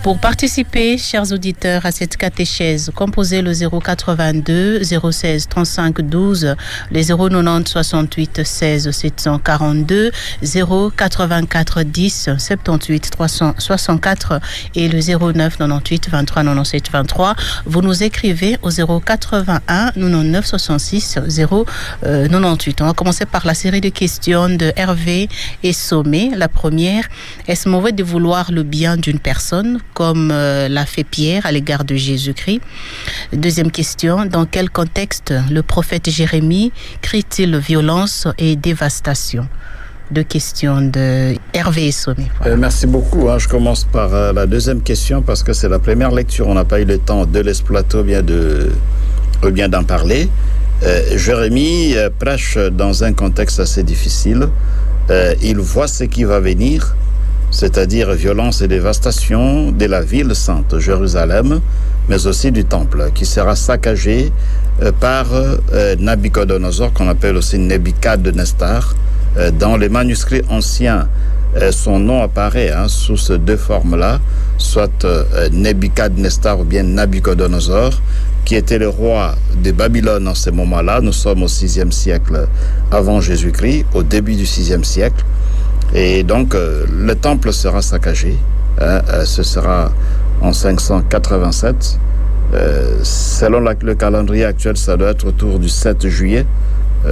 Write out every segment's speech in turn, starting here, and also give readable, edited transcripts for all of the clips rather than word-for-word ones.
Pour participer, chers auditeurs, à cette catéchèse, composez le 082 016 35 12, les 090 68 16 742, 084 10 78 364 et le 09 98 23 97 23. Vous nous écrivez au 081 99 66 098. On va commencer par la série de questions de Hervé et Sommet. La première, est-ce mauvais de vouloir le bien d'une personne comme l'a fait Pierre à l'égard de Jésus-Christ? Deuxième question, dans quel contexte le prophète Jérémie crie-t-il violence et dévastation? Deux questions de Hervé et Sommet. Voilà. Merci beaucoup. Je commence par la deuxième question parce que c'est la première lecture. On n'a pas eu le temps de l'exploiter ou bien d'en parler. Jérémie prêche dans un contexte assez difficile. Il voit ce qui va venir, c'est-à-dire violence et dévastation de la ville sainte, Jérusalem, mais aussi du temple, qui sera saccagé par Nabuchodonosor, qu'on appelle aussi Nebuchadnezzar. Dans les manuscrits anciens, son nom apparaît sous ces deux formes-là, soit Nebuchadnezzar ou bien Nabuchodonosor, qui était le roi de Babylone en ce moment-là. Nous sommes au 6e siècle avant Jésus-Christ, au début du 6e siècle. Et donc, le temple sera saccagé. Ce sera en 587. Selon le calendrier actuel, ça doit être autour du 7 juillet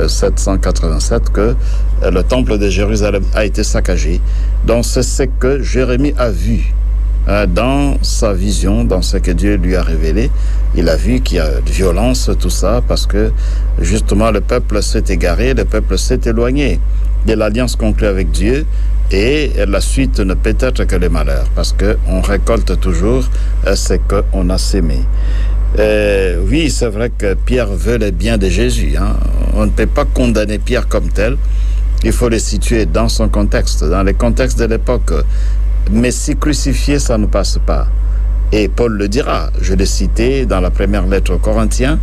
787 que le temple de Jérusalem a été saccagé. Donc, c'est ce que Jérémie a vu dans sa vision, dans ce que Dieu lui a révélé. Il a vu qu'il y a de violence, tout ça, parce que justement le peuple s'est égaré, le peuple s'est éloigné de l'alliance conclue avec Dieu, et la suite ne peut être que le malheur, parce qu'on récolte toujours ce qu'on a sémé. Oui, c'est vrai que Pierre veut le bien de Jésus. On ne peut pas condamner Pierre comme tel. Il faut le situer dans son contexte, dans le contexte de l'époque. Messie crucifié, ça ne passe pas. Et Paul le dira. Je l'ai cité dans la première lettre aux Corinthiens,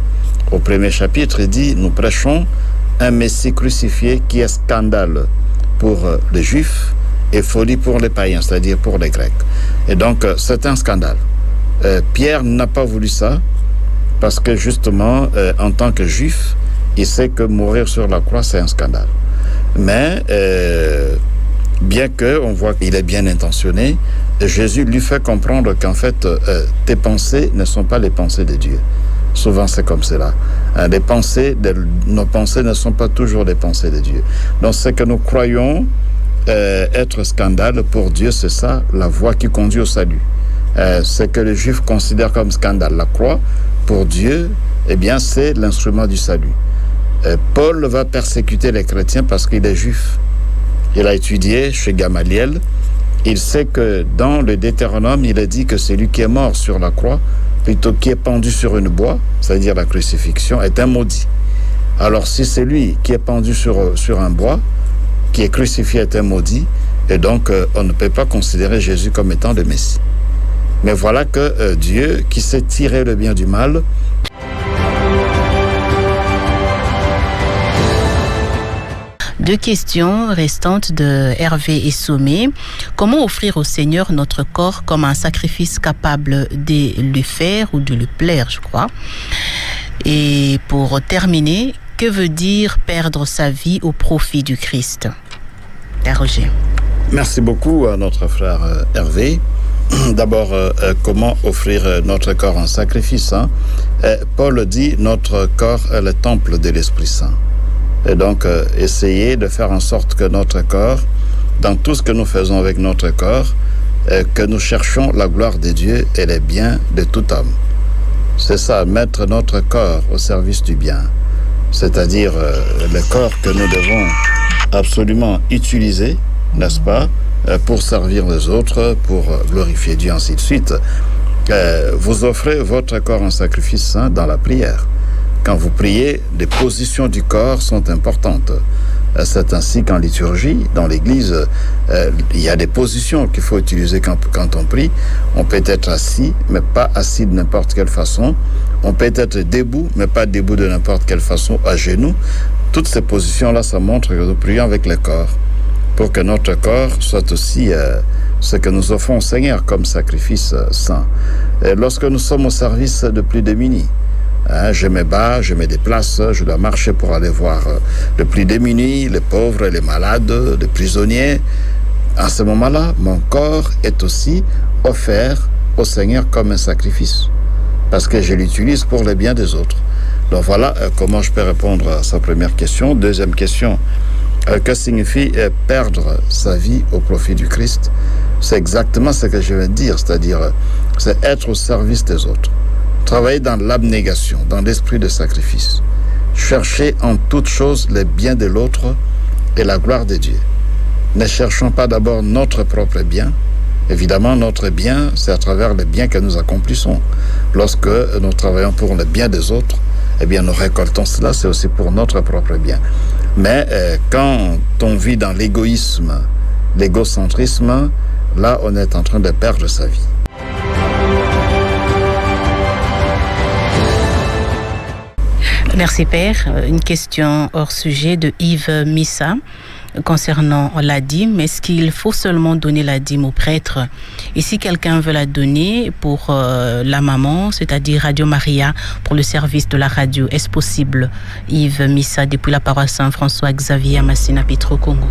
au premier chapitre, il dit « Nous prêchons un Messie crucifié qui est scandale pour les Juifs et folie pour les païens, c'est-à-dire pour les Grecs. » Et donc, c'est un scandale. Pierre n'a pas voulu ça parce que justement, en tant que Juif, il sait que mourir sur la croix, c'est un scandale. Mais bien qu'on voit qu'il est bien intentionné, Jésus lui fait comprendre qu'en fait, tes pensées ne sont pas les pensées de Dieu. Souvent, c'est comme cela. Nos pensées ne sont pas toujours les pensées de Dieu. Donc, ce que nous croyons être scandale pour Dieu, c'est ça, la voie qui conduit au salut. Ce que les Juifs considèrent comme scandale, la croix, pour Dieu, eh bien, c'est l'instrument du salut. Paul va persécuter les chrétiens parce qu'il est juif. Il a étudié chez Gamaliel. Il sait que dans le Deutéronome, il a dit que celui qui est mort sur la croix, plutôt qui est pendu sur une bois, c'est-à-dire la crucifixion, est un maudit. Alors si celui qui est pendu sur un bois, qui est crucifié, est un maudit, et donc on ne peut pas considérer Jésus comme étant le Messie. Mais voilà que Dieu, qui sait tirer le bien du mal, Deux questions restantes de Hervé et Sommet. Comment offrir au Seigneur notre corps comme un sacrifice capable de lui faire ou de lui plaire, je crois. Et pour terminer, que veut dire perdre sa vie au profit du Christ? Roger. Merci beaucoup à notre frère Hervé. D'abord, comment offrir notre corps en sacrifice? Paul dit notre corps est le temple de l'Esprit Saint. Et donc, essayer de faire en sorte que notre corps, dans tout ce que nous faisons avec notre corps, que nous cherchions la gloire de Dieu et les biens de tout homme. C'est ça, mettre notre corps au service du bien. C'est-à-dire le corps que nous devons absolument utiliser, n'est-ce pas, pour servir les autres, pour glorifier Dieu, ainsi de suite. Vous offrez votre corps en sacrifice saint dans la prière. Quand vous priez, les positions du corps sont importantes. C'est ainsi qu'en liturgie, dans l'Église, il y a des positions qu'il faut utiliser quand on prie. On peut être assis, mais pas assis de n'importe quelle façon. On peut être debout, mais pas debout de n'importe quelle façon, à genoux. Toutes ces positions-là, ça montre que nous prions avec le corps, pour que notre corps soit aussi ce que nous offrons au Seigneur comme sacrifice saint. Et lorsque nous sommes au service de plus démunis, je me bats, je me déplace, je dois marcher pour aller voir les plus démunis, les pauvres, les malades, les prisonniers. À ce moment-là, mon corps est aussi offert au Seigneur comme un sacrifice, parce que je l'utilise pour le bien des autres. Donc voilà comment je peux répondre à sa première question. Deuxième question, que signifie perdre sa vie au profit du Christ? C'est exactement ce que je viens de dire, c'est-à-dire c'est être au service des autres. Travailler dans l'abnégation, dans l'esprit de sacrifice. Chercher en toute chose le bien de l'autre et la gloire de Dieu. Ne cherchons pas d'abord notre propre bien. Évidemment, notre bien, c'est à travers le bien que nous accomplissons. Lorsque nous travaillons pour le bien des autres, eh bien, nous récoltons cela, c'est aussi pour notre propre bien. Mais quand on vit dans l'égoïsme, l'égocentrisme, là, on est en train de perdre sa vie. Merci Père. Une question hors sujet de Yves Missa concernant la dîme. Est-ce qu'il faut seulement donner la dîme au prêtre? Et si quelqu'un veut la donner pour la maman, c'est-à-dire Radio Maria, pour le service de la radio, est-ce possible? Yves Missa, depuis la paroisse Saint-François Xavier à Massina Pitro, Congo.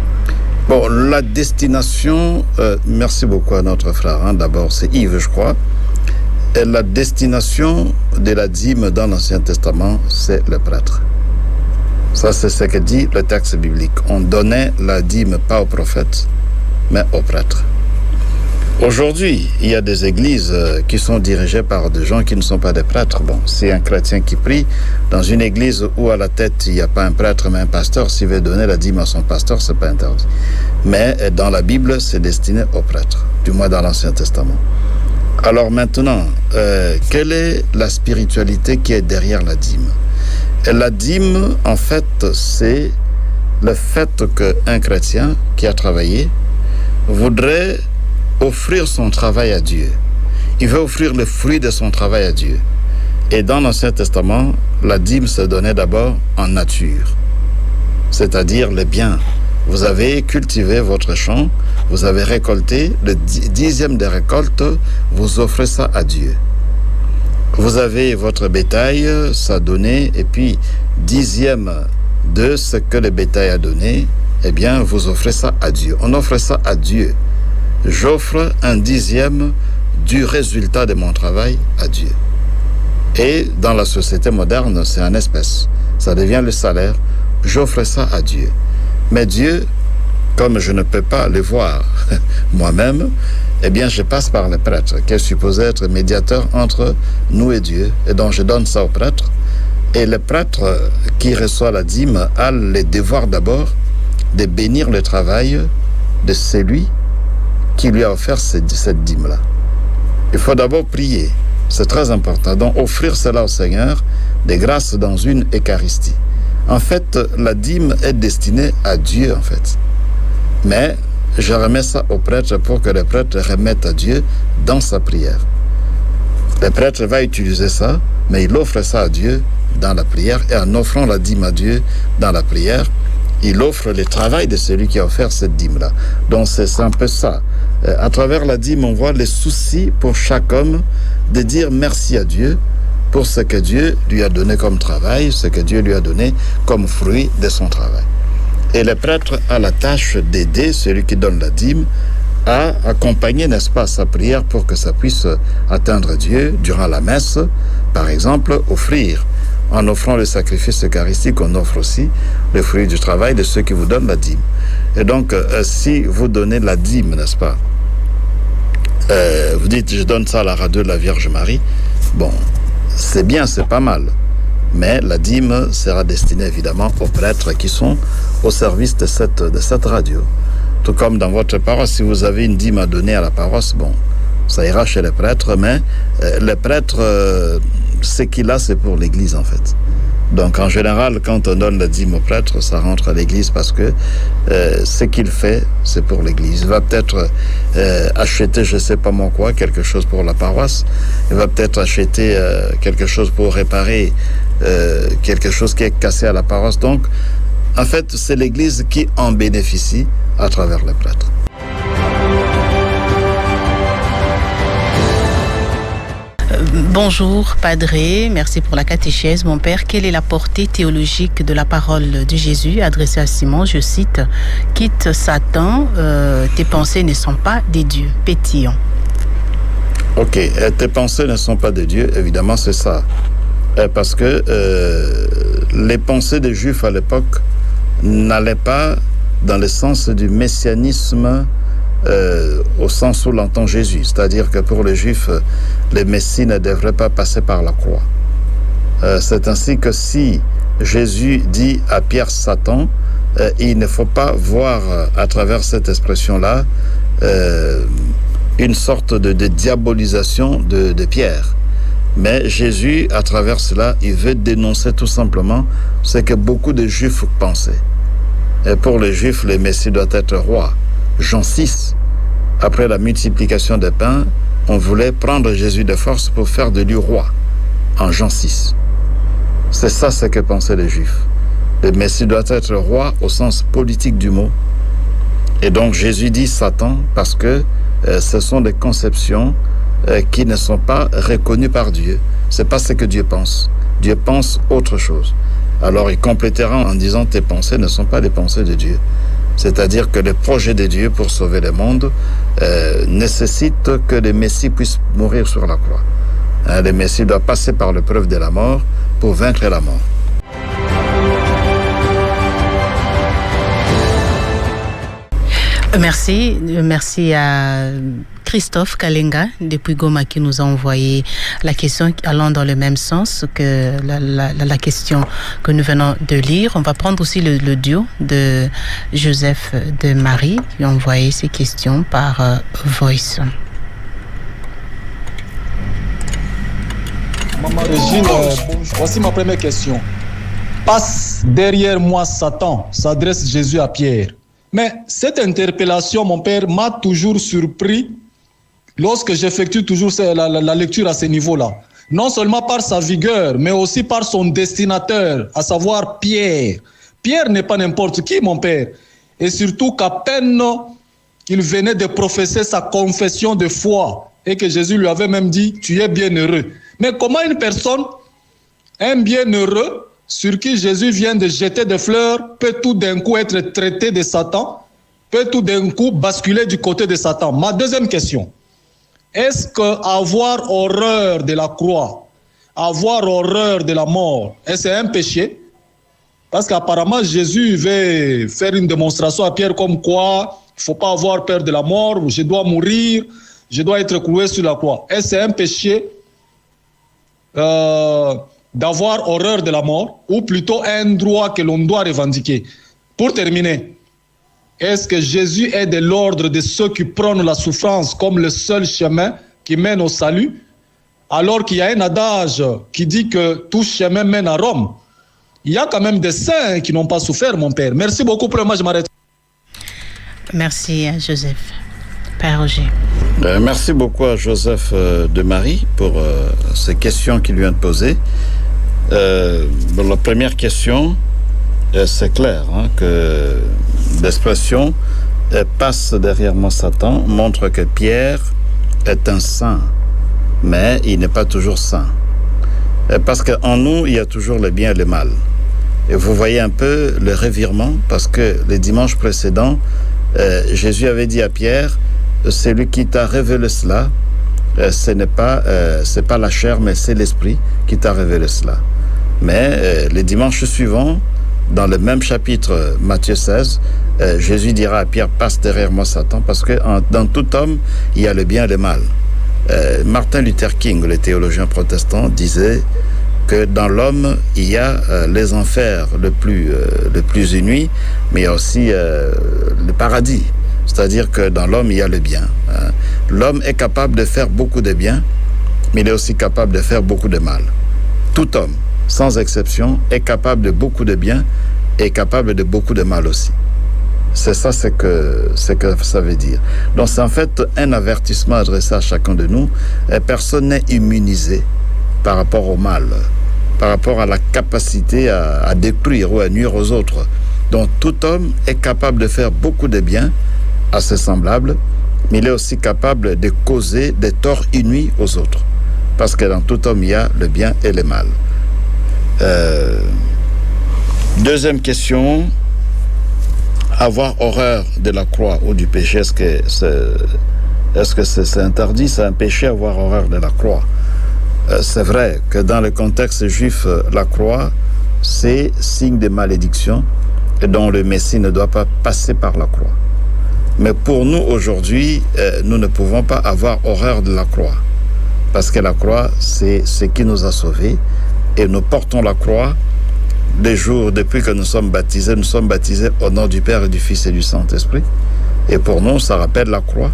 Bon, la destination, merci beaucoup à notre frère. D'abord, c'est Yves, je crois. Et la destination de la dîme dans l'Ancien Testament, c'est le prêtre. Ça, c'est ce que dit le texte biblique. On donnait la dîme pas aux prophètes, mais aux prêtres. Aujourd'hui, il y a des églises qui sont dirigées par des gens qui ne sont pas des prêtres. Bon, si un chrétien qui prie dans une église où à la tête, il n'y a pas un prêtre, mais un pasteur, s'il veut donner la dîme à son pasteur, c'est pas interdit. Mais dans la Bible, c'est destiné aux prêtres, du moins dans l'Ancien Testament. Alors maintenant, quelle est la spiritualité qui est derrière la dîme? Et la dîme, en fait, c'est le fait qu'un chrétien qui a travaillé voudrait offrir son travail à Dieu. Il veut offrir le fruit de son travail à Dieu. Et dans l'Ancien Testament, la dîme se donnait d'abord en nature, c'est-à-dire les biens. Vous avez cultivé votre champ, vous avez récolté le 10e des récoltes, vous offrez ça à Dieu. Vous avez votre bétail, ça a donné, et puis 10e de ce que le bétail a donné, eh bien, vous offrez ça à Dieu. On offre ça à Dieu. J'offre un 10e du résultat de mon travail à Dieu. Et dans la société moderne, c'est en espèces. Ça devient le salaire. J'offre ça à Dieu. Mais Dieu, comme je ne peux pas le voir moi-même, eh bien, je passe par le prêtre, qui est supposé être médiateur entre nous et Dieu, et donc je donne ça au prêtre. Et le prêtre qui reçoit la dîme a le devoir d'abord de bénir le travail de celui qui lui a offert cette dîme-là. Il faut d'abord prier, c'est très important. Donc, offrir cela au Seigneur, des grâces dans une Eucharistie. En fait, la dîme est destinée à Dieu, en fait. Mais je remets ça au prêtre pour que le prêtre remette à Dieu dans sa prière. Le prêtre va utiliser ça, mais il offre ça à Dieu dans la prière. Et en offrant la dîme à Dieu dans la prière, il offre le travail de celui qui a offert cette dîme-là. Donc c'est un peu ça. À travers la dîme, on voit les soucis pour chaque homme de dire merci à Dieu pour ce que Dieu lui a donné comme travail, ce que Dieu lui a donné comme fruit de son travail. Et le prêtre a la tâche d'aider celui qui donne la dîme à accompagner, n'est-ce pas, sa prière pour que ça puisse atteindre Dieu durant la messe. Par exemple, offrir. En offrant le sacrifice eucharistique, on offre aussi le fruit du travail de ceux qui vous donnent la dîme. Et donc, si vous donnez la dîme, n'est-ce pas, vous dites, je donne ça à la radio de la Vierge Marie, bon, c'est bien, c'est pas mal. Mais la dîme sera destinée évidemment aux prêtres qui sont au service de cette radio. Tout comme dans votre paroisse, si vous avez une dîme à donner à la paroisse, bon, ça ira chez les prêtres, mais le prêtre, ce qu'il a, c'est pour l'Église en fait. Donc en général, quand on donne la dîme au prêtre, ça rentre à l'Église parce que ce qu'il fait, c'est pour l'Église. Il va peut-être acheter, je ne sais pas moi quoi, quelque chose pour la paroisse. Il va peut-être acheter quelque chose pour réparer quelque chose qui est cassé à la paroisse. Donc, en fait, c'est l'Église qui en bénéficie à travers les prêtres. Bonjour, Padre. Merci pour la catéchèse. Mon père, quelle est la portée théologique de la parole de Jésus adressée à Simon? Je cite, « Quitte Satan, tes pensées ne sont pas des dieux. » Pétillon. Ok, tes pensées ne sont pas de Dieu, évidemment, c'est ça. Parce que les pensées des Juifs à l'époque n'allaient pas dans le sens du messianisme au sens où l'entend Jésus. C'est-à-dire que pour les Juifs, le Messie ne devrait pas passer par la croix. C'est ainsi que si Jésus dit à Pierre Satan, il ne faut pas voir à travers cette expression-là une sorte de diabolisation de Pierre. Mais Jésus, à travers cela, il veut dénoncer tout simplement ce que beaucoup de Juifs pensaient. Et pour les Juifs, le Messie doit être roi. Jean 6, après la multiplication des pains, on voulait prendre Jésus de force pour faire de lui roi, en Jean 6. C'est ça ce que pensaient les Juifs. Le Messie doit être roi au sens politique du mot. Et donc Jésus dit Satan parce que ce sont des conceptions qui ne sont pas reconnues par Dieu. C'est pas ce que Dieu pense. Dieu pense autre chose. Alors il complétera en disant tes pensées ne sont pas les pensées de Dieu. C'est-à-dire que le projet de Dieu pour sauver le monde nécessite que le Messie puisse mourir sur la croix. Le Messie doit passer par l'épreuve de la mort pour vaincre la mort. Merci à Christophe Kalenga depuis Goma qui nous a envoyé la question allant dans le même sens que la question que nous venons de lire. On va prendre aussi le duo de Joseph de Marie qui a envoyé ces questions par Voice. Maman Régine, voici ma première question. Passe derrière moi Satan, s'adresse Jésus à Pierre. Mais cette interpellation, mon père, m'a toujours surpris lorsque j'effectue toujours la lecture à ce niveau-là. Non seulement par sa vigueur, mais aussi par son destinateur, à savoir Pierre. Pierre n'est pas n'importe qui, mon père. Et surtout qu'à peine il venait de professer sa confession de foi et que Jésus lui avait même dit « Tu es bienheureux ». Mais comment une personne, un bienheureux, sur qui Jésus vient de jeter des fleurs, peut tout d'un coup être traité de Satan, peut tout d'un coup basculer du côté de Satan. Ma deuxième question, est-ce qu'avoir horreur de la croix, avoir horreur de la mort, est-ce un péché? Parce qu'apparemment Jésus veut faire une démonstration à Pierre comme quoi il ne faut pas avoir peur de la mort, je dois mourir, je dois être cloué sur la croix. Est-ce un péché d'avoir horreur de la mort, ou plutôt un droit que l'on doit revendiquer? Pour terminer, est-ce que Jésus est de l'ordre de ceux qui prônent la souffrance comme le seul chemin qui mène au salut, alors qu'il y a un adage qui dit que tout chemin mène à Rome? Il y a quand même des saints qui n'ont pas souffert, mon père. Merci beaucoup pour moi, je m'arrête. Merci Joseph. Père Roger. Merci beaucoup à Joseph de Marie pour ces questions qu'il vient de poser. La première question, c'est clair que l'expression passe derrière moi Satan montre que Pierre est un saint, mais il n'est pas toujours saint. Parce qu'en nous, il y a toujours le bien et le mal. Et vous voyez un peu le revirement, parce que les dimanches précédents, Jésus avait dit à Pierre, celui qui t'a révélé cela, c'est pas la chair, mais c'est l'esprit qui t'a révélé cela. Mais les dimanches suivants, dans le même chapitre, Matthieu 16, Jésus dira à Pierre, passe derrière moi Satan, parce que dans tout homme, il y a le bien et le mal. Martin Luther King, le théologien protestant, disait que dans l'homme, il y a les enfers le plus inouï, mais il y a aussi le paradis. C'est-à-dire que dans l'homme, il y a le bien. L'homme est capable de faire beaucoup de bien, mais il est aussi capable de faire beaucoup de mal. Tout homme, sans exception, est capable de beaucoup de bien et capable de beaucoup de mal aussi. C'est ça ce que ça veut dire. Donc c'est en fait un avertissement adressé à chacun de nous. Personne n'est immunisé par rapport au mal, par rapport à la capacité à détruire ou à nuire aux autres. Donc tout homme est capable de faire beaucoup de bien à ses semblables, mais il est aussi capable de causer des torts inouïs aux autres. parce que dans tout homme, il y a le bien et le mal. Deuxième question, avoir horreur de la croix ou du péché, est-ce que c'est interdit? C'est un péché avoir horreur de la croix. C'est vrai que dans le contexte juif, la croix, c'est signe de malédiction et dont le Messie ne doit pas passer par la croix. Mais pour nous aujourd'hui, nous ne pouvons pas avoir horreur de la croix, parce que la croix, c'est ce qui nous a sauvés, et nous portons la croix les jours depuis que nous sommes baptisés au nom du Père et du Fils et du Saint-Esprit. Et pour nous, ça rappelle la croix.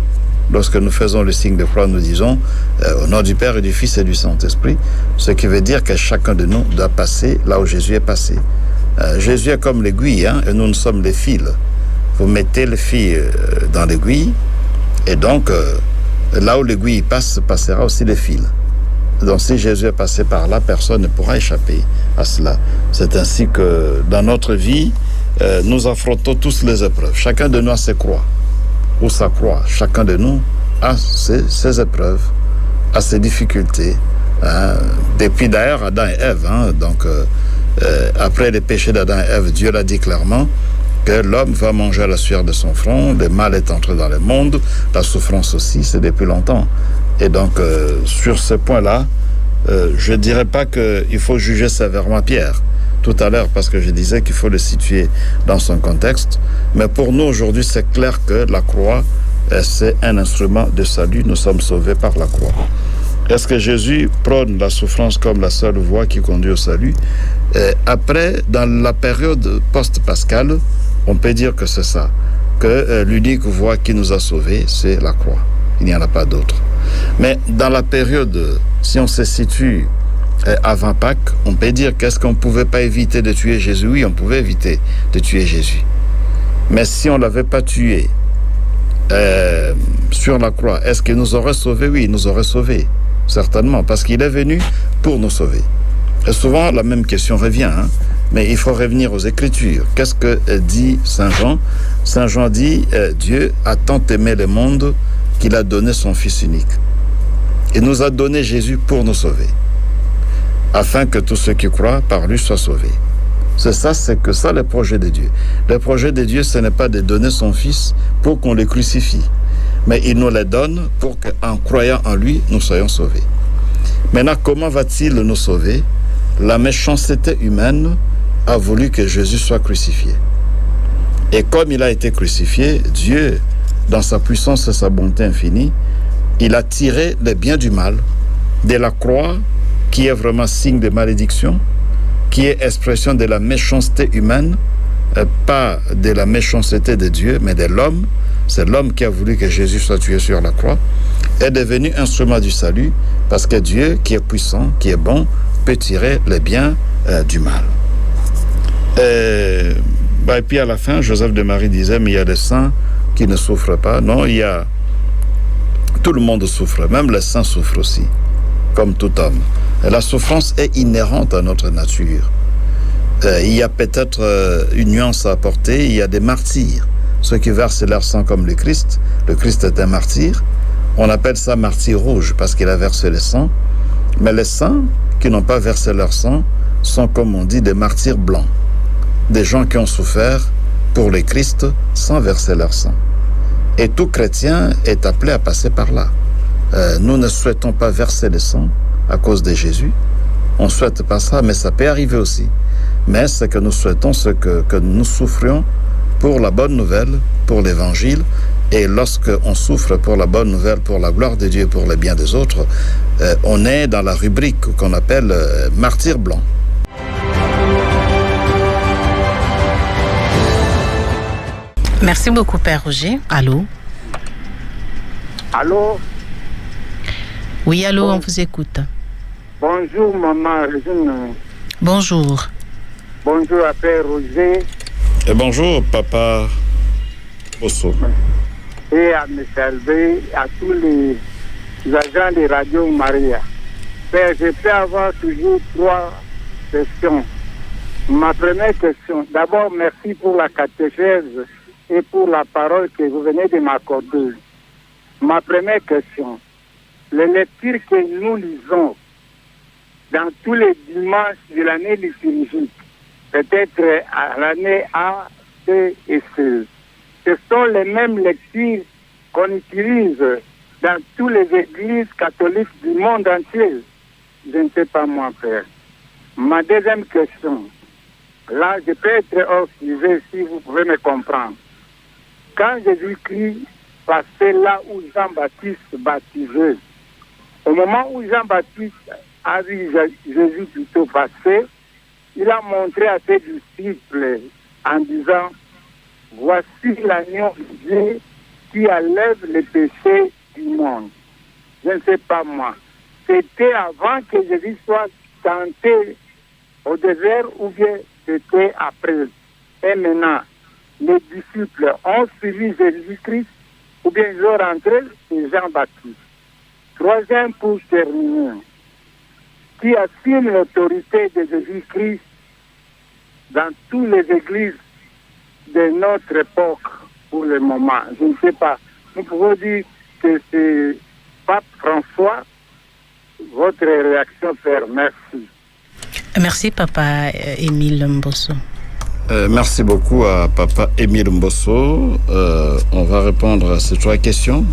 Lorsque nous faisons le signe de croix, nous disons au nom du Père et du Fils et du Saint-Esprit, ce qui veut dire que chacun de nous doit passer là où Jésus est passé. Jésus est comme l'aiguille, et nous sommes les fils. Vous mettez le fil dans l'aiguille, et donc là où l'aiguille passe, passera aussi le fil. Donc si Jésus est passé par là, personne ne pourra échapper à cela. C'est ainsi que dans notre vie, nous affrontons tous les épreuves. Chacun de nous a ses croix, ou sa croix. Chacun de nous a ses épreuves, a ses difficultés. Depuis d'ailleurs Adam et Ève. Donc après le péché d'Adam et Ève, Dieu l'a dit clairement que l'homme va manger à la sueur de son front, le mal est entré dans le monde, la souffrance aussi, c'est depuis longtemps. Et donc, sur ce point-là, je ne dirais pas qu'il faut juger sévèrement Pierre tout à l'heure, parce que je disais qu'il faut le situer dans son contexte. Mais pour nous, aujourd'hui, c'est clair que la croix, c'est un instrument de salut. Nous sommes sauvés par la croix. Est-ce que Jésus prône la souffrance comme la seule voie qui conduit au salut? Après, dans la période post-pascale, on peut dire que c'est ça, que l'unique voie qui nous a sauvés, c'est la croix. Il n'y en a pas d'autre. Mais dans la période, si on se situe avant Pâques, on peut dire qu'est-ce qu'on ne pouvait pas éviter de tuer Jésus? Oui, on pouvait éviter de tuer Jésus. Mais si on ne l'avait pas tué sur la croix, est-ce qu'il nous aurait sauvés? Oui, il nous aurait sauvés, certainement, parce qu'il est venu pour nous sauver. Et souvent, la même question revient, mais il faut revenir aux Écritures. Qu'est-ce que dit Saint Jean? Saint Jean dit, Dieu a tant aimé le monde qu'il a donné son Fils unique. Il nous a donné Jésus pour nous sauver, afin que tous ceux qui croient par lui soient sauvés. C'est ça le projet de Dieu. Le projet de Dieu, ce n'est pas de donner son Fils pour qu'on le crucifie, mais il nous le donne pour qu'en croyant en lui, nous soyons sauvés. Maintenant, comment va-t-il nous sauver? La méchanceté humaine a voulu que Jésus soit crucifié. Et comme il a été crucifié, Dieu, dans sa puissance et sa bonté infinie, il a tiré le bien du mal de la croix, qui est vraiment signe de malédiction, qui est expression de la méchanceté humaine, pas de la méchanceté de Dieu, mais de l'homme. C'est l'homme qui a voulu que Jésus soit tué sur la croix, est devenu instrument du salut, parce que Dieu, qui est puissant, qui est bon, peut tirer le bien du mal. Et puis à la fin, Joseph de Marie disait, mais il y a des saints qui ne souffrent pas. Non, tout le monde souffre, même les saints souffrent aussi, comme tout homme. Et la souffrance est inhérente à notre nature. Il y a peut-être une nuance à apporter, il y a des martyrs, ceux qui versent leur sang comme le Christ. Le Christ est un martyr. On appelle ça martyr rouge parce qu'il a versé le sang. Mais les saints qui n'ont pas versé leur sang sont, comme on dit, des martyrs blancs. Des gens qui ont souffert pour le Christ sans verser leur sang. Et tout chrétien est appelé à passer par là. Nous ne souhaitons pas verser le sang à cause de Jésus. On ne souhaite pas ça, mais ça peut arriver aussi. Mais ce que nous souhaitons, c'est que nous souffrions pour la bonne nouvelle, pour l'évangile. Et lorsqu'on souffre pour la bonne nouvelle, pour la gloire de Dieu, pour le bien des autres, on est dans la rubrique qu'on appelle martyr blanc. Merci beaucoup, Père Roger. Allô? Allô? Oui, allô, on vous écoute. Bonjour, maman Régine. Bonjour. Bonjour à Père Roger. Et bonjour, papa Bosso. Et à M. Alvé, à tous les agents de Radio Maria. Père, je peux avoir toujours 3 questions. Ma première question, d'abord, merci pour la catéchèse et pour la parole que vous venez de m'accorder. Ma première question, les lectures que nous lisons dans tous les dimanches de l'année liturgique, peut-être à l'année A, B et C, ce sont les mêmes lectures qu'on utilise dans toutes les églises catholiques du monde entier. Je ne sais pas moi faire. Ma deuxième question, là je peux être hors sujet si vous pouvez me comprendre. Quand Jésus-Christ passait là où Jean-Baptiste baptisait, au moment où Jean-Baptiste a vu Jésus plutôt passer, il a montré à ses disciples en disant « Voici l'agneau de Dieu qui enlève les péchés du monde. » Je ne sais pas moi. C'était avant que Jésus soit tenté au désert ou bien c'était après. Et maintenant, les disciples ont suivi Jésus-Christ ou bien ils ont rentré chez Jean-Baptiste. Troisième pour terminer, qui assume l'autorité de Jésus-Christ dans toutes les églises de notre époque pour le moment. Je ne sais pas. Nous pouvons dire que c'est Pape François. Votre réaction, Père. Merci. Merci, Papa Émile Mbosso. Merci beaucoup à Papa Émile Mbosso. On va répondre à ces trois questions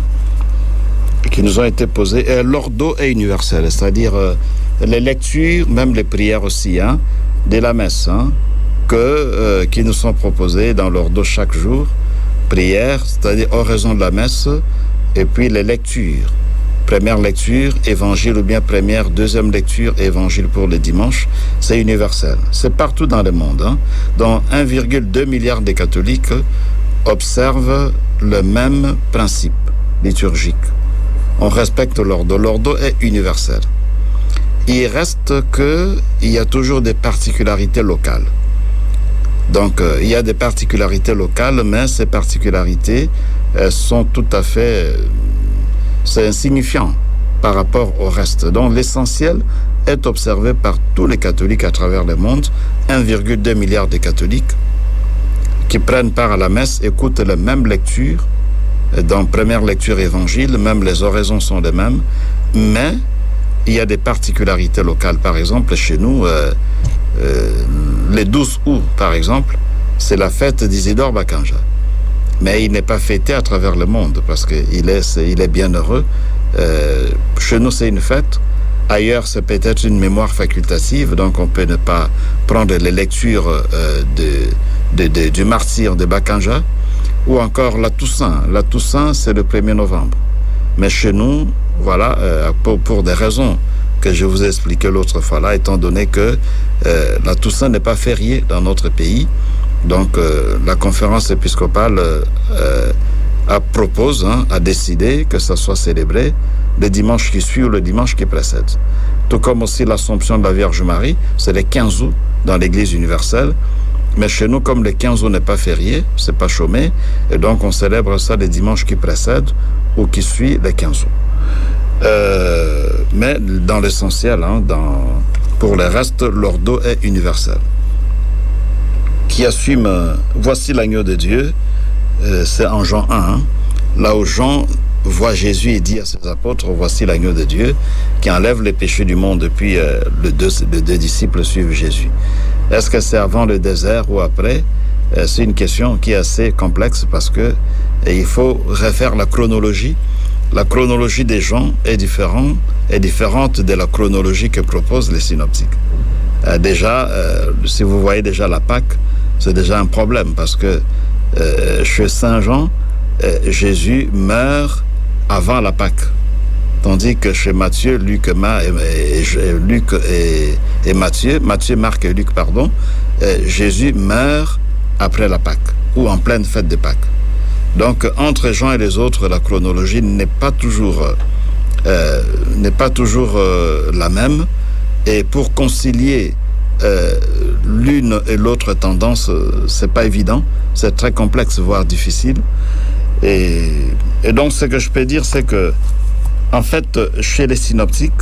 qui nous ont été posées. L'ordo est universel, c'est-à-dire les lectures, même les prières aussi, de la messe, qui nous sont proposées dans l'ordo chaque jour. Prières, c'est-à-dire oraison de la messe, et puis les lectures. Première lecture, évangile, ou bien deuxième lecture, évangile pour le dimanche, c'est universel. C'est partout dans le monde. Dont 1,2 milliard de catholiques observent le même principe liturgique. On respecte l'ordo. L'ordo est universel. Il reste qu'il y a toujours des particularités locales. Donc, il y a des particularités locales, mais ces particularités sont tout à fait... c'est insignifiant par rapport au reste. Donc, l'essentiel est observé par tous les catholiques à travers le monde. 1,2 milliard de catholiques qui prennent part à la messe, écoutent la même lecture. Dans première lecture évangile, même les oraisons sont les mêmes. Mais il y a des particularités locales. Par exemple, chez nous... les 12 août, par exemple, c'est la fête d'Isidore Bakanja. Mais il n'est pas fêté à travers le monde parce qu'il est bien heureux. Chez nous, c'est une fête. Ailleurs, c'est peut-être une mémoire facultative, donc on peut ne pas prendre les lectures du martyr de Bakanja. Ou encore la Toussaint. La Toussaint, c'est le 1er novembre. Mais chez nous, voilà, pour des raisons que je vous ai expliqué l'autre fois là, étant donné que la Toussaint n'est pas fériée dans notre pays. Donc la conférence épiscopale a décidé que ça soit célébré le dimanche qui suit ou le dimanche qui précède. Tout comme aussi l'Assomption de la Vierge Marie, c'est le 15 août dans l'Église universelle. Mais chez nous, comme le 15 août n'est pas férié, c'est pas chômé, et donc on célèbre ça le dimanche qui précède ou qui suit le 15 août. Mais dans l'essentiel, pour le reste, l'ordo est universel. Qui assume, voici l'agneau de Dieu, c'est en Jean 1, là où Jean voit Jésus et dit à ses apôtres, voici l'agneau de Dieu, qui enlève les péchés du monde, depuis les deux disciples suivent Jésus. Est-ce que c'est avant le désert ou après? C'est une question qui est assez complexe parce que il faut refaire la chronologie. La chronologie des gens est différente de la chronologie que proposent les synoptiques. Déjà, si vous voyez déjà la Pâque, c'est déjà un problème parce que chez Saint Jean, Jésus meurt avant la Pâque. Tandis que chez Matthieu, Luc et Matthieu, Marc et Luc, Jésus meurt après la Pâque ou en pleine fête de Pâques. Donc, entre Jean et les autres, la chronologie n'est pas toujours la même. Et pour concilier l'une et l'autre tendance, c'est pas évident. C'est très complexe, voire difficile. Et donc, ce que je peux dire, c'est que, en fait, chez les synoptiques,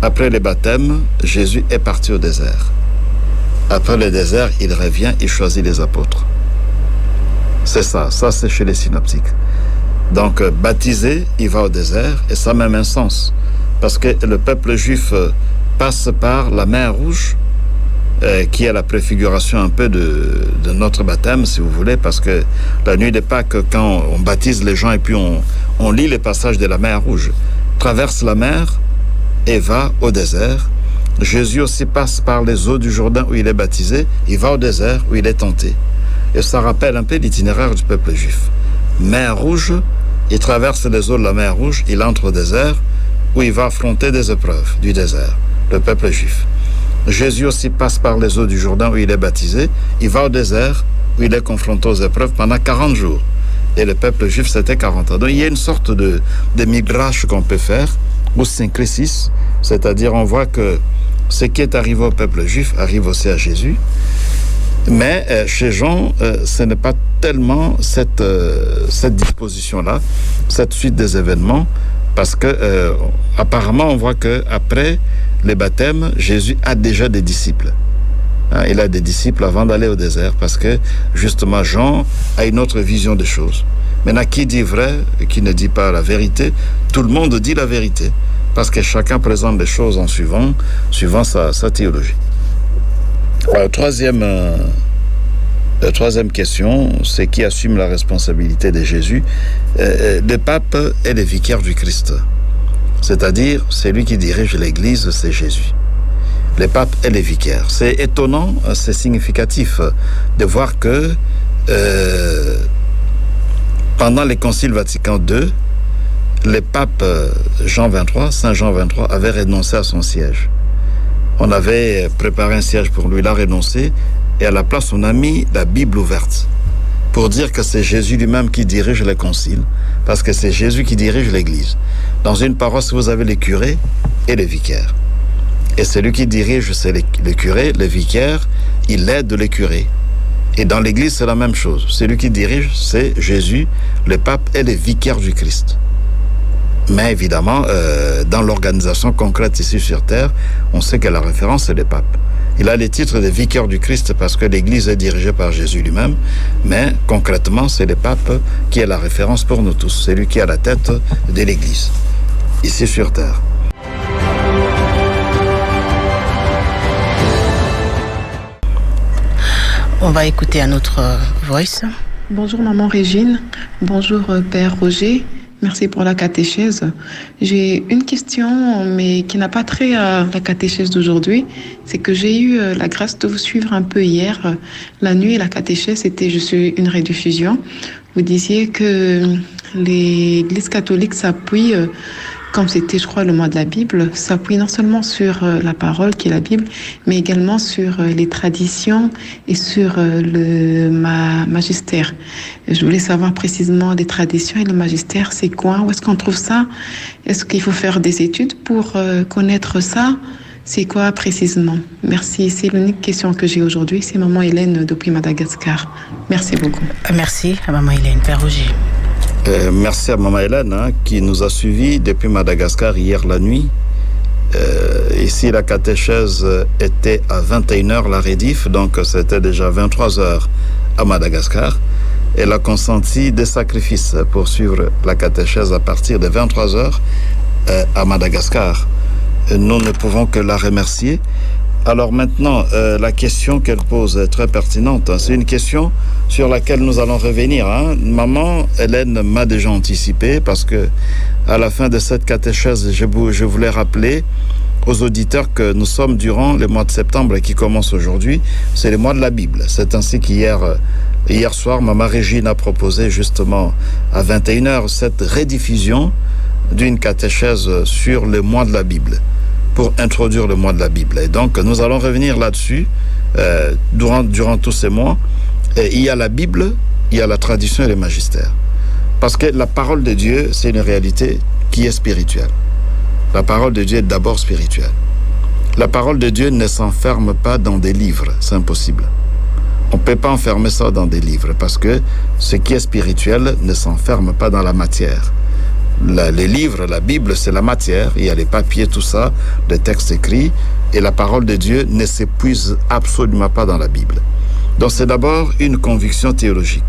après les baptêmes, Jésus est parti au désert. Après le désert, il revient, il choisit les apôtres. C'est ça c'est chez les synoptiques. Donc, baptisé, il va au désert, et ça a même un sens. Parce que le peuple juif passe par la mer Rouge, qui est la préfiguration un peu de notre baptême, si vous voulez, parce que la nuit de Pâques, quand on baptise les gens et puis on lit les passages de la mer Rouge, traverse la mer et va au désert. Jésus aussi passe par les eaux du Jourdain où il est baptisé, il va au désert où il est tenté. Et ça rappelle un peu l'itinéraire du peuple juif. Mer Rouge, il traverse les eaux de la mer Rouge, il entre au désert où il va affronter des épreuves du désert, le peuple juif. Jésus aussi passe par les eaux du Jourdain où il est baptisé, il va au désert où il est confronté aux épreuves pendant 40 jours. Et le peuple juif, c'était 40 ans. Donc il y a une sorte de midrash qu'on peut faire, ou syncrésis, c'est-à-dire on voit que ce qui est arrivé au peuple juif arrive aussi à Jésus. Mais chez Jean, ce n'est pas tellement cette disposition-là, cette suite des événements, parce que apparemment on voit qu'après les baptêmes, Jésus a déjà des disciples. Il a des disciples avant d'aller au désert, parce que justement Jean a une autre vision des choses. Maintenant, qui dit vrai et qui ne dit pas la vérité? Tout le monde dit la vérité, parce que chacun présente les choses en suivant sa théologie. La troisième question, c'est qui assume la responsabilité de Jésus. Le pape est le vicaire du Christ. C'est-à-dire, c'est lui qui dirige l'Église, c'est Jésus. Le pape est le vicaire. C'est étonnant, c'est significatif de voir que pendant les conciles Vatican II, le pape Saint Jean XXIII, avait renoncé à son siège. On avait préparé un siège pour lui, il a renoncé, et à la place, on a mis la Bible ouverte pour dire que c'est Jésus lui-même qui dirige les conciles, parce que c'est Jésus qui dirige l'Église. Dans une paroisse, vous avez les curés et les vicaires. Et celui qui dirige, c'est le curé, le vicaire, il aide les curés. Et dans l'Église, c'est la même chose. Celui qui dirige, c'est Jésus, le pape est le vicaire du Christ. Mais évidemment, dans l'organisation concrète ici sur Terre, on sait que la référence, c'est le pape. Il a les titres de vicaire du Christ parce que l'Église est dirigée par Jésus lui-même, mais concrètement, c'est le pape qui est la référence pour nous tous. C'est lui qui est à la tête de l'Église, ici sur Terre. On va écouter un autre voice. Bonjour maman Régine, bonjour père Roger. Merci pour la catéchèse. J'ai une question, mais qui n'a pas trait à la catéchèse d'aujourd'hui. C'est que j'ai eu la grâce de vous suivre un peu hier. La nuit, la catéchèse, c'était je suis une rediffusion. Vous disiez que l'Église catholique s'appuie, comme c'était, je crois, le mois de la Bible, s'appuie non seulement sur la parole qui est la Bible, mais également sur les traditions et sur le magistère. Je voulais savoir précisément les traditions et le magistère, c'est quoi? Où est-ce qu'on trouve ça? Est-ce qu'il faut faire des études pour connaître ça? C'est quoi précisément? Merci, c'est l'unique question que j'ai aujourd'hui. C'est maman Hélène depuis Madagascar. Merci beaucoup. Merci à maman Hélène. Père Roger. Merci à maman Hélène qui nous a suivis depuis Madagascar hier la nuit. Ici, la catéchèse était à 21h, la rediff, donc c'était déjà 23h à Madagascar. Elle a consenti des sacrifices pour suivre la catéchèse à partir de 23h à Madagascar. Nous ne pouvons que la remercier. Alors maintenant, la question qu'elle pose est très pertinente. C'est une question sur laquelle nous allons revenir. Maman Hélène m'a déjà anticipé parce que à la fin de cette catéchèse, je voulais rappeler aux auditeurs que nous sommes durant le mois de septembre qui commence aujourd'hui. C'est le mois de la Bible. C'est ainsi qu'hier soir, maman Régine a proposé justement à 21h cette rediffusion d'une catéchèse sur le mois de la Bible, pour introduire le mois de la Bible. Et donc, nous allons revenir là-dessus durant tous ces mois. Et il y a la Bible, il y a la tradition et le magistère. Parce que la parole de Dieu, c'est une réalité qui est spirituelle. La parole de Dieu est d'abord spirituelle. La parole de Dieu ne s'enferme pas dans des livres, c'est impossible. On ne peut pas enfermer ça dans des livres parce que ce qui est spirituel ne s'enferme pas dans la matière. Les livres, la Bible, c'est la matière. Il y a les papiers, tout ça, les textes écrits. Et la parole de Dieu ne s'épuise absolument pas dans la Bible. Donc c'est d'abord une conviction théologique.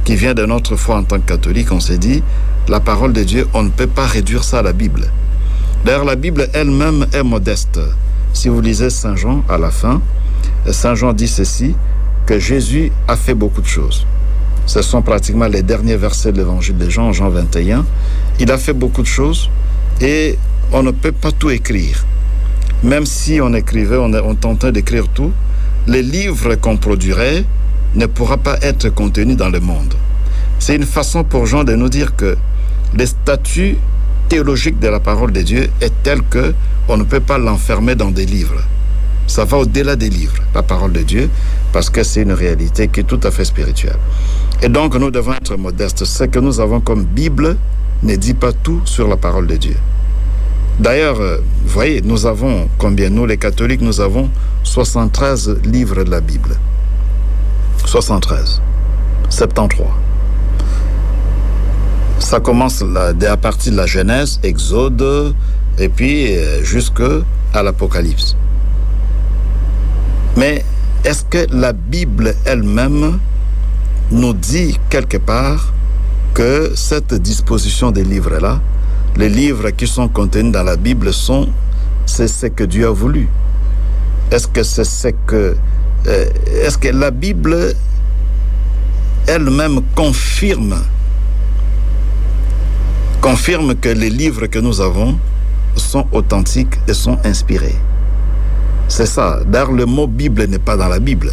qui vient de notre foi en tant que catholique, on s'est dit, la parole de Dieu, on ne peut pas réduire ça à la Bible. D'ailleurs, la Bible elle-même est modeste. Si vous lisez Saint Jean à la fin, Saint Jean dit ceci, que Jésus a fait beaucoup de choses. Ce sont pratiquement les derniers versets de l'évangile de Jean, Jean 21. Il a fait beaucoup de choses et on ne peut pas tout écrire. Même si on écrivait, on tentait d'écrire tout, les livres qu'on produirait ne pourra pas être contenus dans le monde. C'est une façon pour Jean de nous dire que le statut théologique de la parole de Dieu est tel que on ne peut pas l'enfermer dans des livres. Ça va au-delà des livres, la parole de Dieu, parce que c'est une réalité qui est tout à fait spirituelle. Et donc, nous devons être modestes. Ce que nous avons comme Bible ne dit pas tout sur la parole de Dieu. D'ailleurs, vous voyez, nous avons, combien nous les catholiques, nous avons 73 livres de la Bible. 73. 73. Ça commence à partir de la Genèse, Exode, et puis jusqu'à l'Apocalypse. Mais est-ce que la Bible elle-même nous dit quelque part que cette disposition des livres-là, les livres qui sont contenus dans la Bible c'est ce que Dieu a voulu? Est-ce que la Bible elle-même confirme que les livres que nous avons sont authentiques et sont inspirés? C'est ça. D'ailleurs, le mot Bible n'est pas dans la Bible.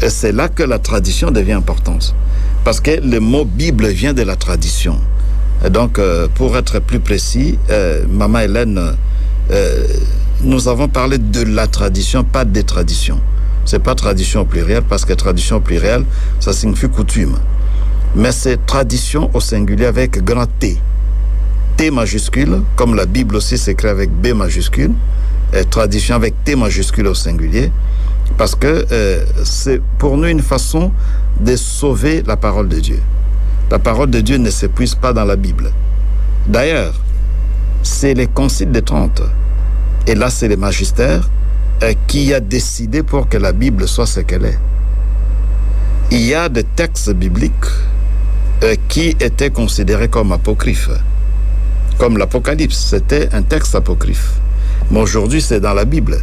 Et c'est là que la tradition devient importante. Parce que le mot Bible vient de la tradition. Et donc, pour être plus précis, Maman Hélène, nous avons parlé de la tradition, pas des traditions. C'est pas tradition au pluriel, parce que tradition au pluriel, ça signifie coutume. Mais c'est tradition au singulier avec grand T. T majuscule, comme la Bible aussi s'écrit avec B majuscule, et tradition avec T majuscule au singulier, parce que c'est pour nous une façon de sauver la parole de Dieu. La parole de Dieu ne s'épuise pas dans la Bible. D'ailleurs, c'est les conciles de Trente, et là c'est les magistères, qui a décidé pour que la Bible soit ce qu'elle est. Il y a des textes bibliques qui étaient considérés comme apocryphes. Comme l'Apocalypse, c'était un texte apocryphe. Mais aujourd'hui, c'est dans la Bible.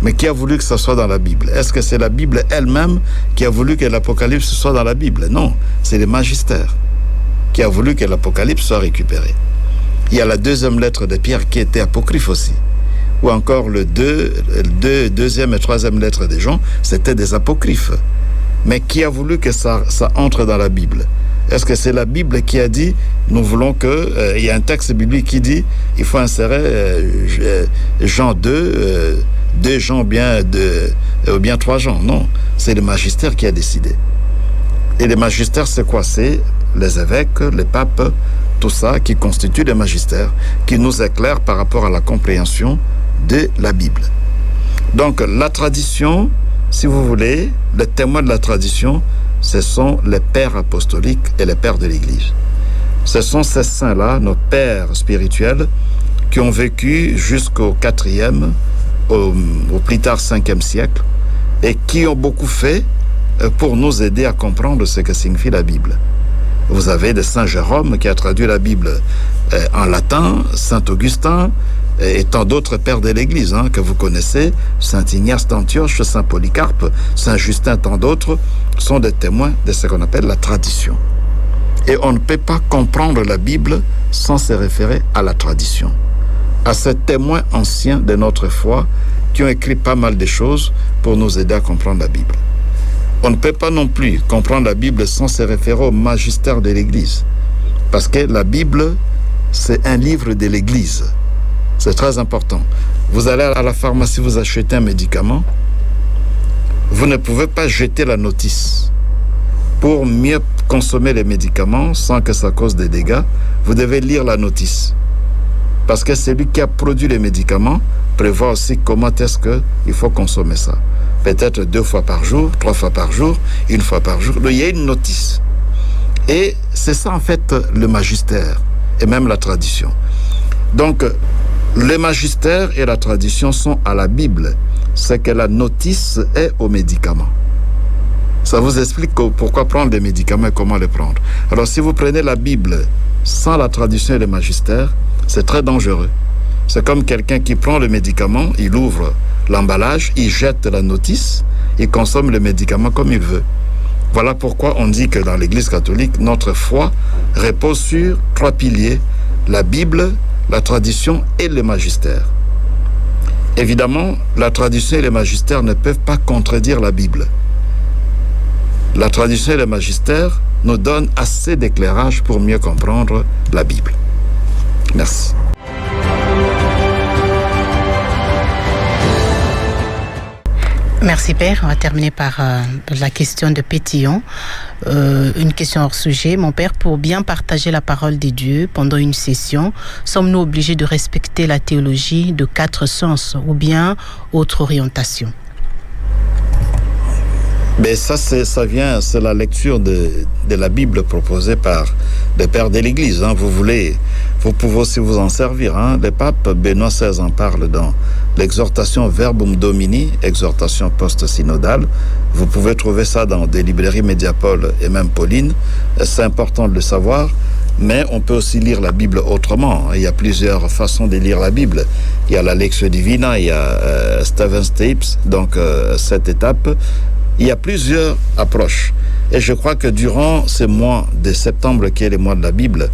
Mais qui a voulu que ça soit dans la Bible? Est-ce que c'est la Bible elle-même qui a voulu que l'Apocalypse soit dans la Bible? Non, c'est les magistères qui a voulu que l'Apocalypse soit récupéré. Il y a la deuxième lettre de Pierre qui était apocryphe aussi. Ou encore deuxième et troisième lettre de Jean, c'était des apocryphes. Mais qui a voulu que ça entre dans la Bible? Est-ce que c'est la Bible qui a dit, nous voulons que... il y a un texte biblique qui dit, il faut insérer Jean 2, 2 Jean ou bien 3 Jean. Non, c'est le magistère qui a décidé. Et les magistères, c'est quoi? C'est les évêques, les papes, tout ça qui constitue les magistères, qui nous éclairent par rapport à la compréhension de la Bible. Donc, la tradition, si vous voulez, les témoins de la tradition, ce sont les pères apostoliques et les pères de l'Église. Ce sont ces saints-là, nos pères spirituels, qui ont vécu jusqu'au 4e, au plus tard 5e siècle, et qui ont beaucoup fait pour nous aider à comprendre ce que signifie la Bible. Vous avez de Saint Jérôme qui a traduit la Bible en latin, Saint Augustin, et tant d'autres pères de l'Église que vous connaissez, Saint Ignace d'Antioche, Saint Polycarpe, Saint Justin, tant d'autres, sont des témoins de ce qu'on appelle la tradition. Et on ne peut pas comprendre la Bible sans se référer à la tradition, à ces témoins anciens de notre foi qui ont écrit pas mal de choses pour nous aider à comprendre la Bible. On ne peut pas non plus comprendre la Bible sans se référer au magistère de l'Église, parce que la Bible, c'est un livre de l'Église. C'est très important. Vous allez à la pharmacie, vous achetez un médicament, vous ne pouvez pas jeter la notice. Pour mieux consommer les médicaments sans que ça cause des dégâts, vous devez lire la notice. Parce que celui qui a produit les médicaments prévoit aussi comment est-ce qu'il faut consommer ça. Peut-être 2 fois par jour, 3 fois par jour, 1 fois par jour. Il y a une notice. Et c'est ça en fait le magistère et même la tradition. Donc, le magistère et la tradition sont à la Bible, c'est que la notice est aux médicaments. Ça vous explique pourquoi prendre des médicaments et comment les prendre. Alors, si vous prenez la Bible sans la traduction et le magistère, c'est très dangereux. C'est comme quelqu'un qui prend le médicament, il ouvre l'emballage, il jette la notice, il consomme le médicament comme il veut. Voilà pourquoi on dit que dans l'Église catholique, notre foi repose sur 3 piliers, la Bible, la tradition et le magistère. Évidemment, la tradition et le magistère ne peuvent pas contredire la Bible. La tradition et le magistère nous donnent assez d'éclairage pour mieux comprendre la Bible. Merci. Merci Père. On va terminer par la question de Pétillon. Une question hors sujet. Mon Père, pour bien partager la parole de Dieu pendant une session, sommes-nous obligés de respecter la théologie de 4 sens ou bien autre orientation? Mais ça, c'est la lecture de la Bible proposée par les pères de l'Église. Hein. Vous pouvez aussi vous en servir. Hein. Le pape Benoît XVI en parle dans l'exhortation Verbum Domini, exhortation post-synodale. Vous pouvez trouver ça dans des librairies Mediapol et même Pauline. C'est important de le savoir. Mais on peut aussi lire la Bible autrement. Il y a plusieurs façons de lire la Bible. Il y a la Lectio Divina, il y a Stephen Stapes, donc cette étape. Il y a plusieurs approches. Et je crois que durant ce mois de septembre, qui est le mois de la Bible,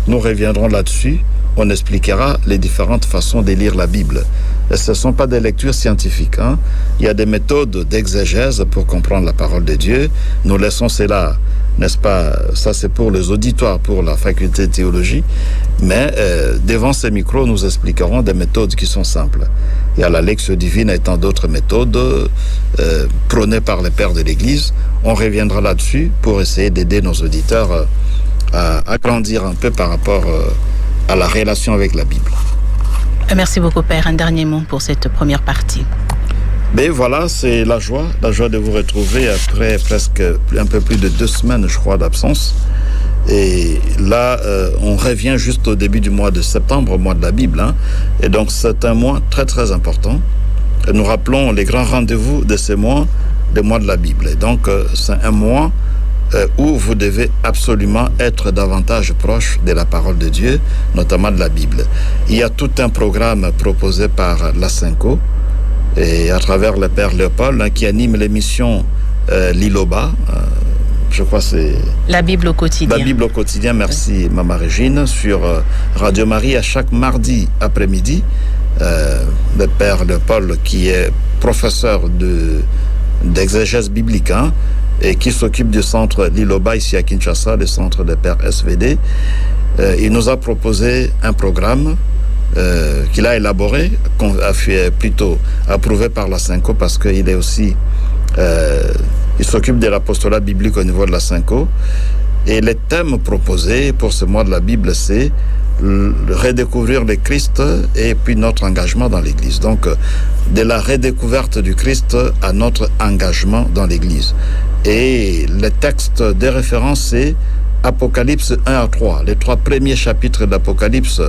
nous reviendrons là-dessus. On expliquera les différentes façons de lire la Bible. Et ce ne sont pas des lectures scientifiques. Hein. Il y a des méthodes d'exégèse pour comprendre la parole de Dieu. Nous laissons cela, n'est-ce pas? Ça, c'est pour les auditoires, pour la faculté de théologie. Mais devant ces micros, nous expliquerons des méthodes qui sont simples. Il y a la Lectio Divina et tant d'autres méthodes prônées par les pères de l'Église. On reviendra là-dessus pour essayer d'aider nos auditeurs à grandir un peu par rapport à la relation avec la Bible. Merci beaucoup, Père. Un dernier mot pour cette première partie. Mais voilà, c'est la joie de vous retrouver après presque un peu plus de 2 semaines, je crois, d'absence. Et là, on revient juste au début du mois de septembre, au mois de la Bible. Hein. Et donc, c'est un mois très, très important. Et nous rappelons les grands rendez-vous de ce mois, le mois de la Bible. Et donc, c'est un mois où vous devez absolument être davantage proche de la parole de Dieu, notamment de la Bible. Il y a tout un programme proposé par la Synco et à travers le Père Léopold, hein, qui anime l'émission Liloba. Je crois que c'est... La Bible au quotidien. La Bible au quotidien, merci Maman Régine, sur Radio Marie à chaque mardi après-midi. Le Père Léopold, qui est professeur d'exégèse biblique, hein, et qui s'occupe du centre Liloba ici à Kinshasa, le centre des pères SVD. Il nous a proposé un programme qu'il a élaboré, plutôt approuvé par la Synco, parce qu'il est aussi... il s'occupe de l'apostolat biblique au niveau de la Synco. Et les thèmes proposés pour ce mois de la Bible, c'est redécouvrir le Christ et puis notre engagement dans l'Église. Donc, de la redécouverte du Christ à notre engagement dans l'Église. Et le texte de référence, c'est Apocalypse 1 à 3. Les 3 premiers chapitres d'Apocalypse,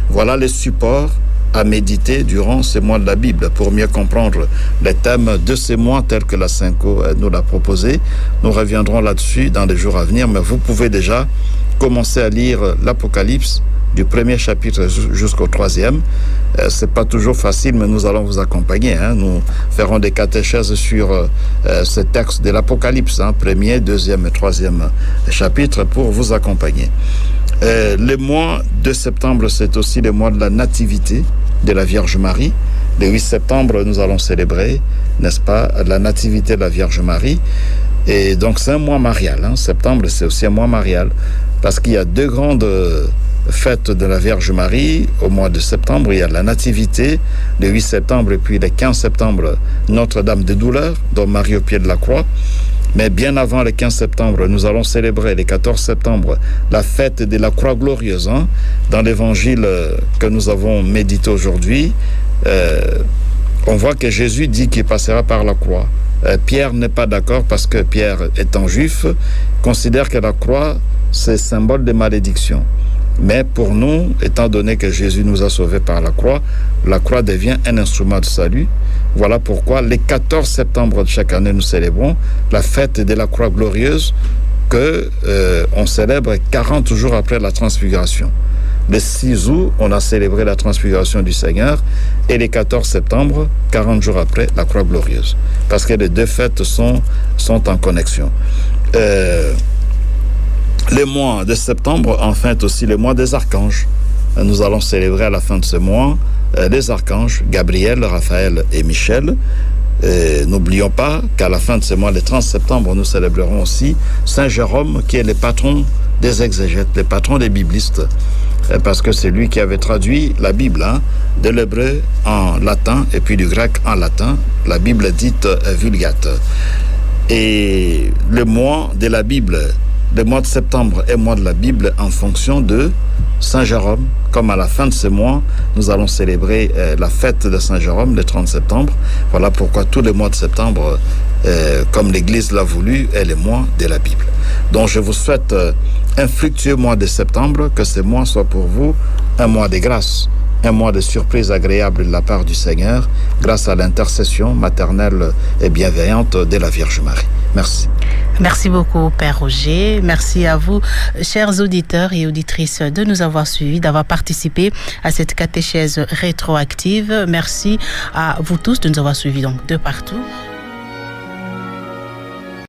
voilà les supports à méditer durant ces mois de la Bible pour mieux comprendre les thèmes de ces mois tels que la Synco nous l'a proposé. Nous reviendrons là-dessus dans les jours à venir, mais vous pouvez déjà commencer à lire l'Apocalypse du premier chapitre jusqu'au 3e. C'est pas toujours facile, mais nous allons vous accompagner. Hein. Nous ferons des catéchèses sur ce texte de l'Apocalypse, hein, premier, 2e et 3e chapitre, pour vous accompagner. Le mois de septembre, c'est aussi le mois de la nativité de la Vierge Marie. Le 8 septembre, nous allons célébrer, n'est-ce pas, la nativité de la Vierge Marie. Et donc, c'est un mois marial. Hein. Septembre, c'est aussi un mois marial, parce qu'il y a 2 grandes fête de la Vierge Marie au mois de septembre. Il y a la Nativité le 8 septembre et puis le 15 septembre Notre-Dame des Douleurs, dont Marie au pied de la croix. Mais bien avant le 15 septembre, nous allons célébrer le 14 septembre la fête de la croix glorieuse. Hein. Dans l'évangile que nous avons médité aujourd'hui, on voit que Jésus dit qu'il passera par la croix. Pierre n'est pas d'accord parce que Pierre, étant juif, considère que la croix, c'est symbole de malédiction. Mais pour nous, étant donné que Jésus nous a sauvés par la croix devient un instrument de salut. Voilà pourquoi les 14 septembre de chaque année, nous célébrons la fête de la croix glorieuse que on célèbre 40 jours après la transfiguration. Le 6 août, on a célébré la transfiguration du Seigneur et les 14 septembre, 40 jours après, la croix glorieuse. Parce que les deux fêtes sont en connexion. Les mois de septembre, enfin, est aussi le mois des archanges. Nous allons célébrer à la fin de ce mois les archanges, Gabriel, Raphaël et Michel. N'oublions pas qu'à la fin de ce mois, le 30 septembre, nous célébrerons aussi Saint Jérôme, qui est le patron des exégètes, le patron des biblistes, parce que c'est lui qui avait traduit la Bible, de l'hébreu en latin et puis du grec en latin, la Bible dite Vulgate. Et le mois de la Bible, le mois de septembre est mois de la Bible en fonction de Saint Jérôme. Comme à la fin de ce mois, nous allons célébrer la fête de Saint Jérôme le 30 septembre. Voilà pourquoi tous les mois de septembre, comme l'Église l'a voulu, est le mois de la Bible. Donc je vous souhaite un fructueux mois de septembre, que ce mois soit pour vous un mois de grâce, un mois de surprise agréable de la part du Seigneur, grâce à l'intercession maternelle et bienveillante de la Vierge Marie. Merci. Merci beaucoup, Père Roger. Merci à vous, chers auditeurs et auditrices, de nous avoir suivis, d'avoir participé à cette catéchèse rétroactive. Merci à vous tous de nous avoir suivis donc de partout.